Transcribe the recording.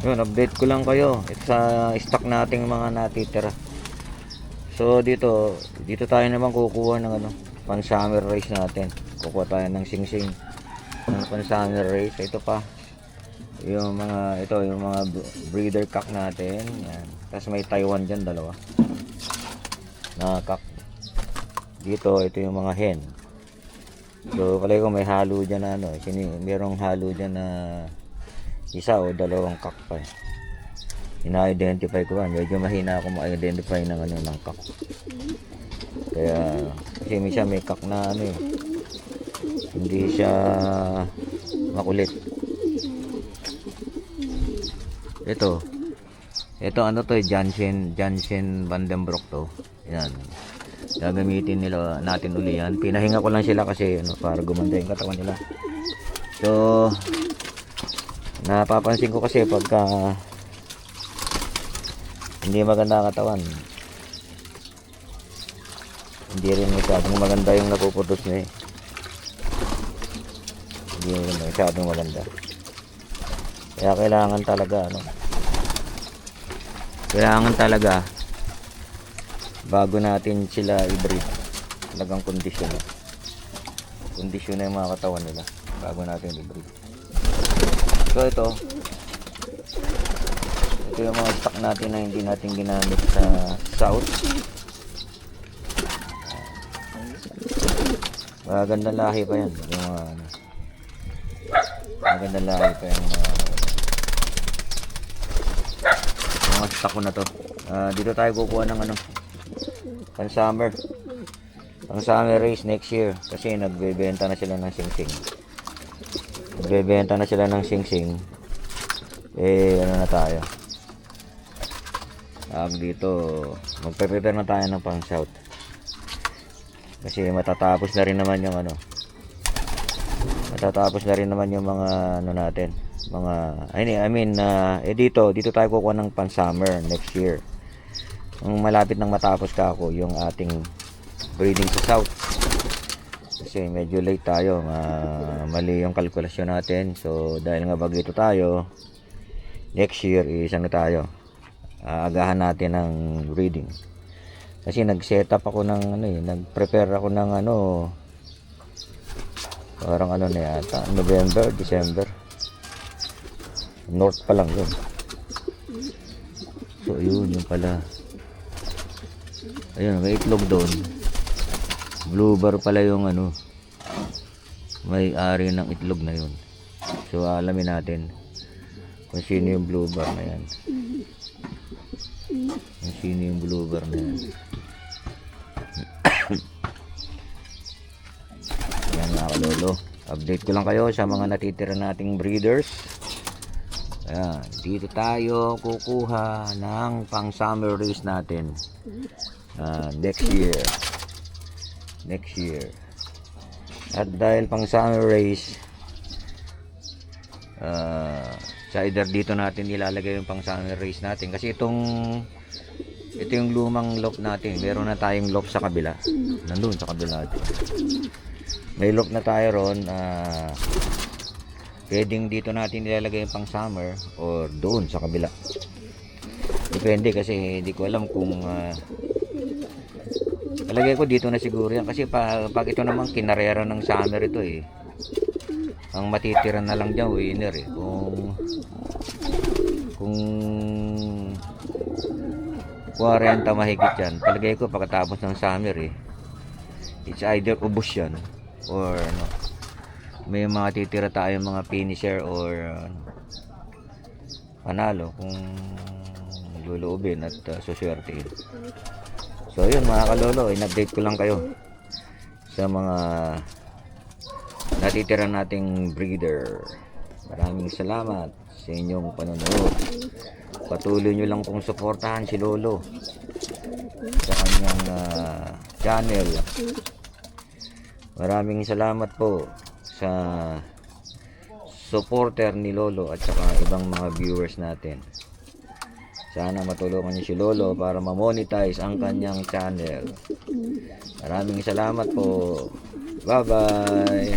Yun, update ko lang kayo sa stock nating mga natitira. So dito tayo naman kukuha ng ano, pan summer race natin. Kukuha tayo ng singsing ng pan summer race. Ito pa yung mga breeder cock natin. Yan. Tapos may Taiwan diyan, dalawa na cock. Dito ito yung mga hen. So kalay ko may halo diyan na ano, merong halo diyan na isa o dalawang cock pa. Ina-identify ko ba, medyo mahina ako ma-identify ng ano, ng cock. Kaya kasi may cock na ano eh, hindi siya makulit. Ito ano to, Jansen Vandenbroek to. Yan, gagamitin natin uli yan. Pinahinga ko lang sila kasi ano, para gumanda yung katawan nila. So napapansin ko kasi pagka hindi maganda ang katawan, hindi rin masyadong maganda yung napuputos niya eh. Hindi rin masyadong maganda. Kaya kailangan talaga bago natin sila i-breed, talagang kondisyon na yung mga katawan nila bago natin i-breed. So ito yung mga stock natin na hindi natin ginamit sa south. Magandang lahi pa yan, yung mga ano, magandang lahi pa yung mga stock ko na to. Dito tayo kukuha ng ano, pang summer race next year, kasi nagbebenta na sila ng singsing. Ano na tayo, dito magpe-prepare na tayo ng pang south, kasi matatapos na rin naman yung mga ano natin, mga dito tayo kukuha ng pang summer next year. Ang malapit nang matapos ako yung ating breeding sa south, kasi medyo late tayo, mali yung kalkulasyon natin. So dahil nga bagito tayo, next year tayo, agahan natin ng breeding. Kasi nag-set up ako ng nag-prepare ako ng parang na yata, November, December. North pa lang yun. So yun yung pala. Ayun, may itlog doon. Blue bar pala yung may-ari ng itlog na yun. So alamin natin kung sino yung blue bar na yan. Yan mga kalolo, update ko lang kayo sa mga natitira nating breeders. Ayan, dito tayo kukuha ng pang summer race natin next year. At dahil pang summer race, sa either dito natin ilalagay yung pang summer race natin, kasi ito yung lumang loft natin. Meron na tayong loft sa kabila, nandun sa kabila natin. May loft na tayo ron. Pwedeng dito natin ilalagay yung pang summer or doon sa kabila, depende, kasi hindi ko alam kung talagay ko dito na siguro yan, kasi pag ito naman kinarera ng summer ito eh, ang matitira na lang dyan winner eh. Kung 40 mahigit yan, palagay ko pagkatapos ng summer eh, it's either ubos yan or may mga titira tayo mga finisher or panalo kung luluubin at suswertein. So yun mga kalolo, in-update ko lang kayo sa mga natitira nating breeder. Maraming salamat sa inyong panonood. Patuloy nyo lang kung suportahan si Lolo sa kanyang channel. Maraming salamat po sa supporter ni Lolo at saka ibang mga viewers natin. Sana matulungan niyo si Lolo para ma-monetize ang kanyang channel. Maraming salamat po. Bye bye.